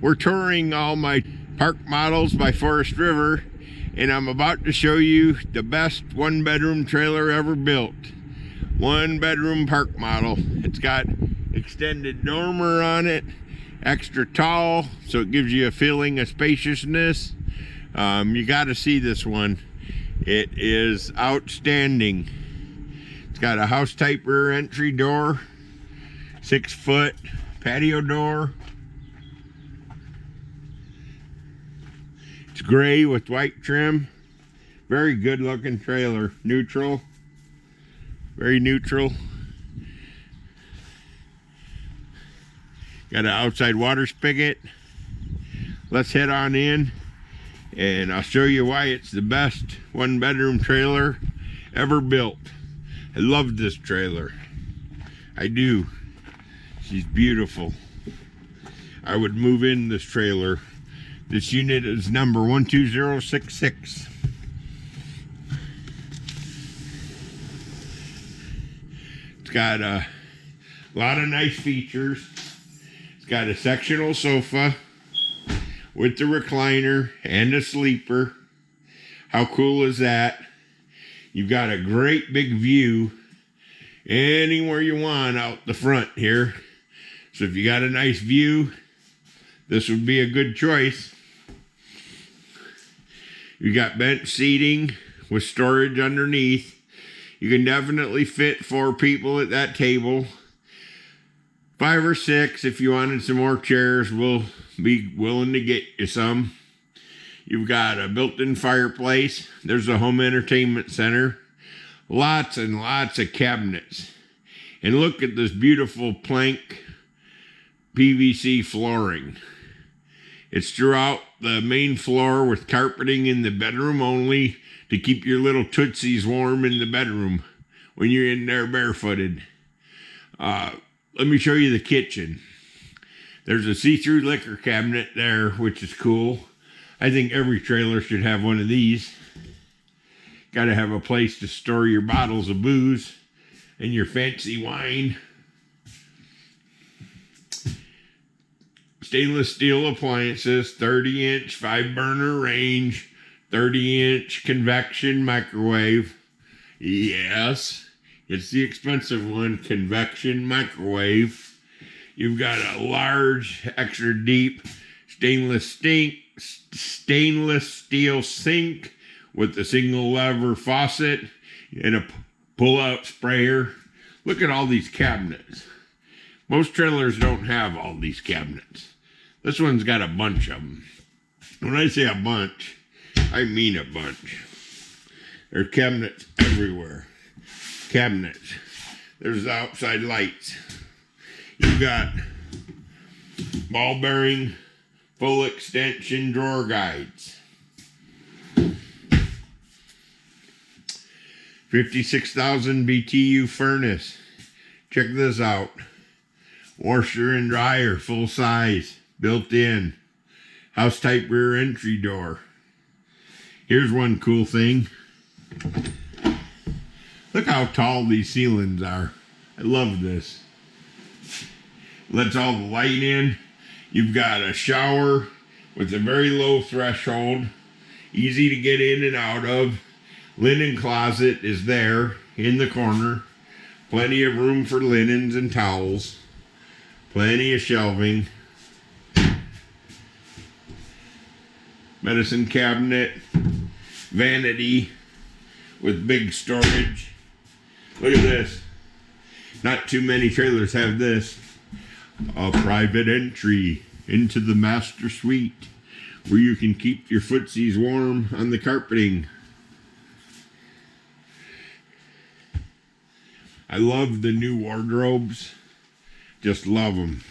We're touring all my park models by Forest River, and I'm about to show you the best one-bedroom trailer ever built. One-bedroom park model. It's got extended dormer on it, extra tall, so it gives you a feeling of spaciousness. You got to see this one. It is outstanding. It's got a house-type rear entry door, 6-foot patio door. It's gray with white trim. Very good looking trailer. Neutral. Very neutral. Got an outside water spigot. Let's head on in and I'll show you why it's the best one-bedroom trailer ever built. I love this trailer. I do. She's beautiful. I would move in this trailer. This unit is number 12066. It's got a lot of nice features. It's got a sectional sofa with the recliner and a sleeper. How cool is that? You've got a great big view anywhere you want out the front here. So if you got a nice view, this would be a good choice. You got bench seating with storage underneath. You can definitely fit 4 people at that table. 5 or 6 if you wanted some more chairs. We'll be willing to get you some. You've got a built-in fireplace. There's a home entertainment center. Lots and lots of cabinets. And look at this beautiful plank PVC flooring. It's throughout the main floor with carpeting in the bedroom only to keep your little tootsies warm in the bedroom when you're in there barefooted. Let me show you the kitchen. There's a see-through liquor cabinet there, which is cool. I think every trailer should have one of these. Got to have a place to store your bottles of booze and your fancy wine. Stainless steel appliances, 30-inch 5-burner range, 30-inch convection microwave. Yes, it's the expensive one, convection microwave. You've got a large, extra deep stainless steel sink with a single lever faucet and a pull-out sprayer. Look at all these cabinets. Most trailers don't have all these cabinets. This one's got a bunch of them. When I say a bunch, I mean a bunch. There's cabinets everywhere. Cabinets. There's the outside lights. You've got ball bearing, full extension drawer guides. 56,000 BTU furnace. Check this out. Washer and dryer, full size, built in. House type rear entry door. Here's one cool thing. Look how tall these ceilings are. I love this. Lets all the light in. You've got a shower with a very low threshold. Easy to get in and out of. Linen closet is there in the corner. Plenty of room for linens and towels. Plenty of shelving. Medicine cabinet. Vanity with big storage. Look at this. Not too many trailers have this. A private entry into the master suite where you can keep your footsies warm on the carpeting. I love the new wardrobes. Just love them.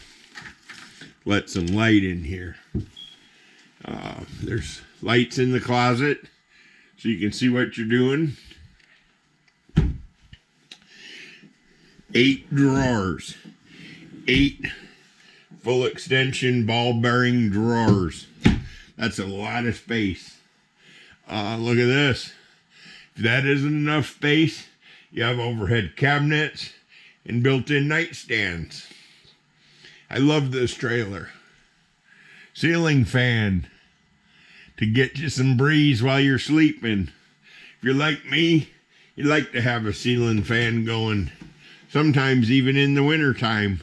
Let some light in here. There's lights in the closet so you can see what you're doing. 8 drawers. 8 full extension ball bearing drawers. That's a lot of space. Look at this. If that isn't enough space, you have overhead cabinets and built-in nightstands. I love this trailer. ceiling fan to get you some breeze while you're sleeping. If you're like me, you like to have a ceiling fan going, sometimes even in the wintertime.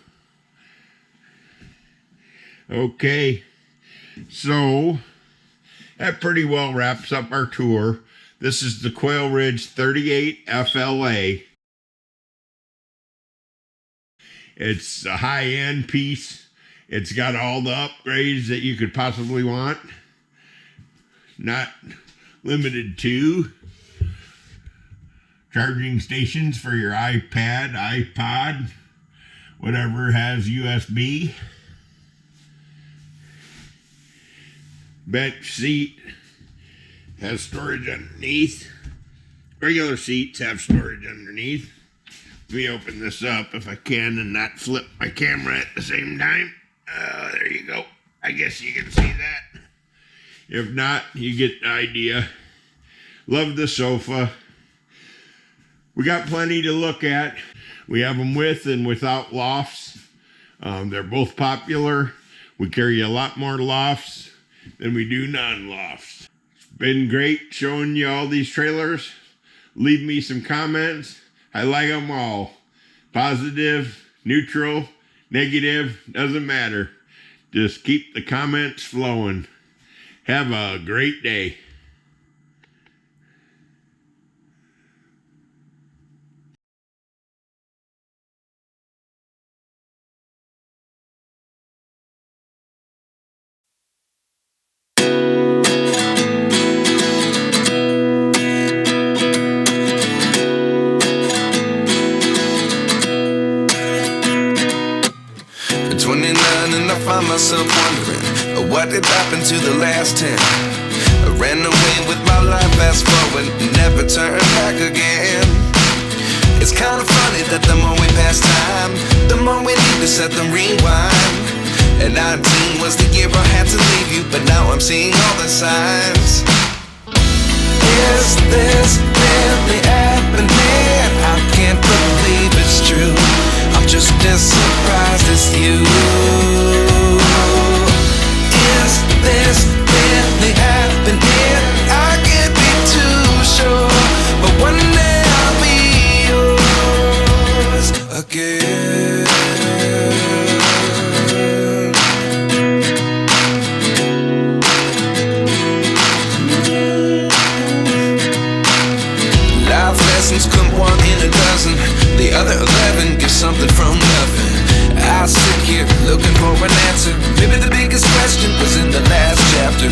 Okay, so that pretty well wraps up our tour. This is the Quailridge 38 FLA. It's a high-end piece. It's got all the upgrades that you could possibly want. Not limited to charging stations for your iPad, iPod, whatever has USB. Bench seat has storage underneath. Regular seats have storage underneath. Let me open this up if I can and not flip my camera at the same time. There you go. I guess you can see that. If not, you get the idea. Love the sofa. We got plenty to look at. We have them with and without lofts. They're both popular. We carry a lot more lofts than we do non-lofts. It's been great showing you all these trailers. Leave me some comments. I like them all. Positive, neutral, negative, doesn't matter. Just keep the comments flowing. Have a great day. Find myself wondering what did happen to the last 10. I ran away with my life, fast forward, never turn back again. It's kind of funny that the more we pass time, the more we need to set them rewind. And 19 was the year I had to leave you, but now I'm seeing all the signs. Is this really happening? I can't believe it's true. I'm just as surprised as you. Is this really happening? I can't be too sure, but one day I'll be yours again. Life lessons come one in a dozen. The other 11 give something from nothing. I sit here looking for an answer. Maybe the biggest question was in the last chapter.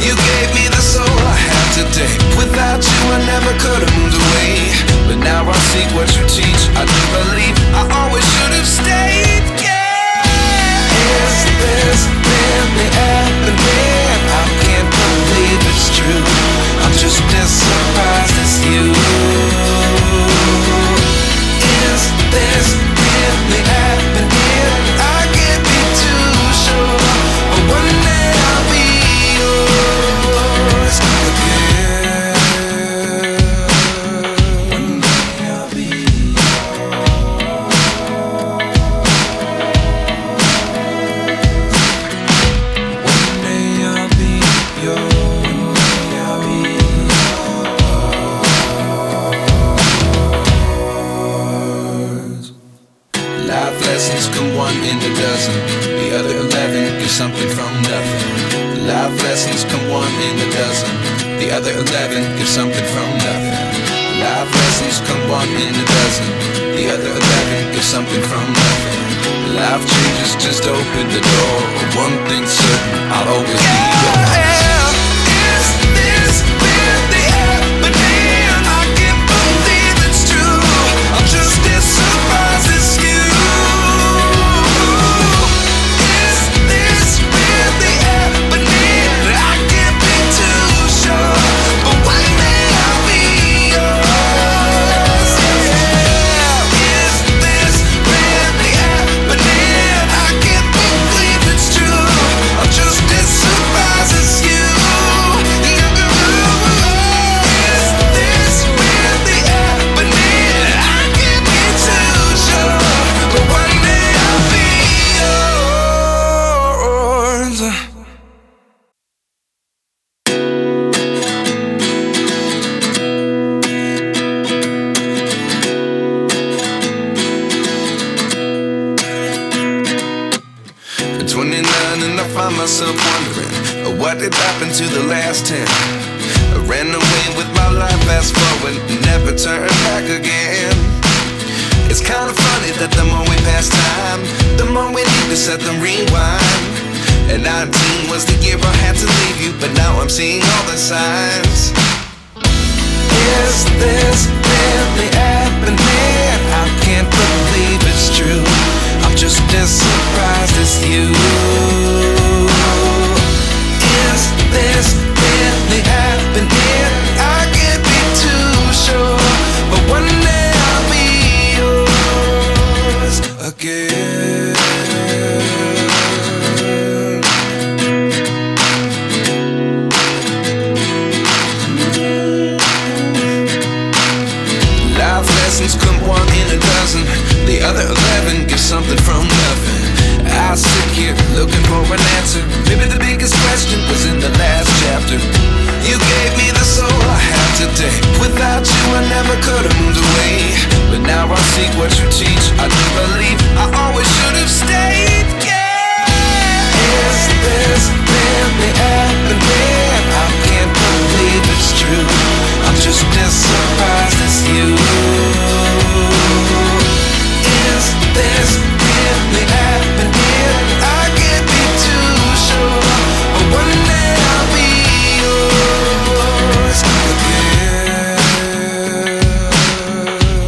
You gave me the soul I have today. Without you I never could have moved away. But now I see what you teach. I do believe I always should have stayed. Yeah. Is this really happening? I can't believe it's true. I'm just as surprised as you. Is this really happening? I can't be too sure, but one day I'll be yours again. One day I'll be yours. One day I'll be yours. One day I'll be yours. Life lessons come one in a dozen. The other 11 give something from nothing. Life lessons come one in a dozen. The other 11 give something from nothing. Life lessons come one in a dozen. The other 11 give something from nothing. Life changes just open the door. One thing's certain, I'll always be yours. Is this really happening? I can't believe it's true. I'm just as surprised as you. True. find myself wondering, what did happen to the last 10? I ran away with my life, fast forward, never turn back again. It's kind of funny that the more we pass time, the more we need to set them rewind. And 19 was the year I had to leave you, but now I'm seeing all the signs. Is this really happening? I can't believe it's true. I'm just as surprised as you. Is this really happening? I can't be too sure, but one day I'll be yours again. Life lessons come one in a dozen. The other 11 get something from nothing. I sit here looking for an answer. Maybe the biggest question was in the last chapter. You gave me the soul I have today. Without you I never could have moved away. But now I see what you teach. I do believe I always should have stayed. Yeah. Is this really happening? I can't believe it's true. I'm just as surprised as you. Is this really happening? I can't be too sure, but one day I'll be yours again.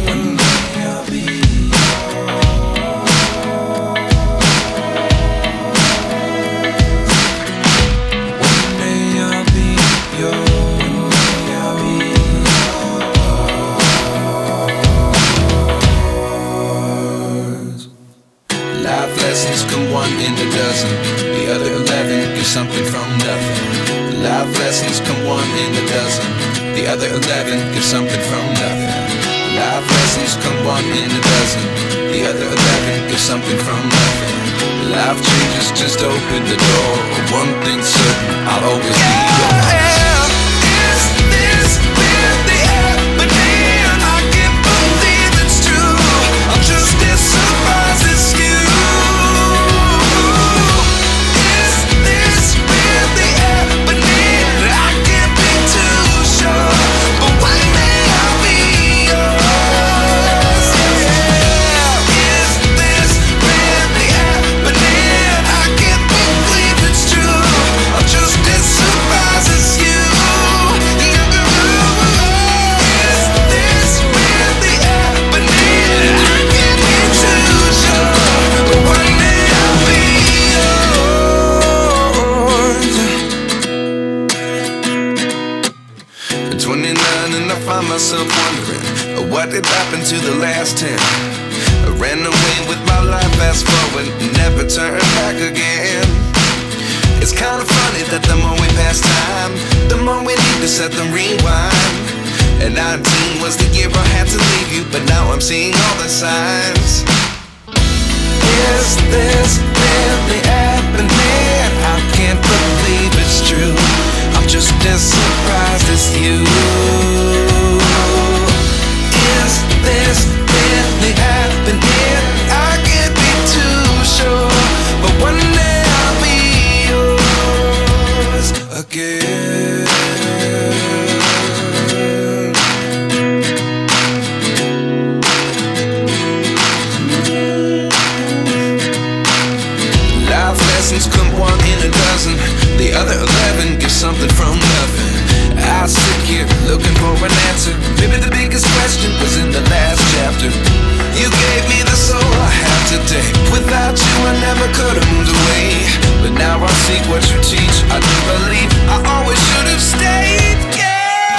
One day I'll be yours. One day I'll be yours. Life lessons come one in a dozen. The other 11 get something from nothing. Life lessons come one in a dozen. The other 11 get something from nothing. Life lessons come one in a dozen. The other 11 get something from nothing. Life changes just open the door. One thing's certain, I'll always be yours. Is this really happening? I can't believe it's true. I'm just as surprised as you. Myself wondering, what did happen to the last 10? I ran away with my life, fast forward, never turn back again. It's kind of funny that the more we pass time, the more we need to set them rewind. And 19 was the year I had to leave you, but now I'm seeing all the signs. Is this really happening? I can't believe it's true. I'm just as surprised as you. Is this really happening? I can't be too sure, but one day I'll be yours again. Life lessons come one in a dozen. The other 11 get something from nothing. I sit here looking for an answer. Maybe the biggest question was in the last chapter. You gave me the soul I have today. Without you I never could have moved away. But now I see what you teach. I do believe I always should have stayed. Yeah.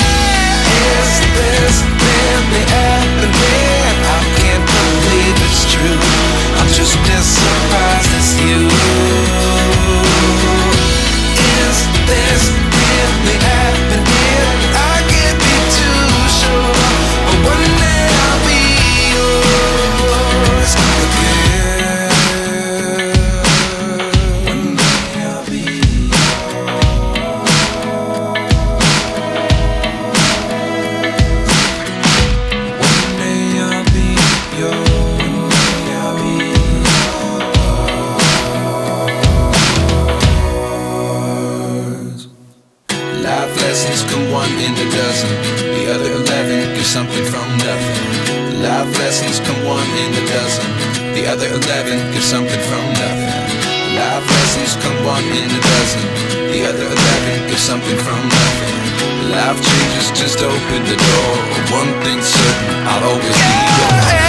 Is this really happening? I can't believe it's true. I'm just as surprised as you. Is this really happening? I can't be too sure, but one day I'll be yours again. One day I'll be yours. one in a dozen. The other 11 get something from nothing. Life lessons come one in a dozen. The other 11 get something from nothing. Life lessons come one in a dozen. The other 11 get something from nothing. Life changes, just open the door. One thing's certain, I'll always be yours.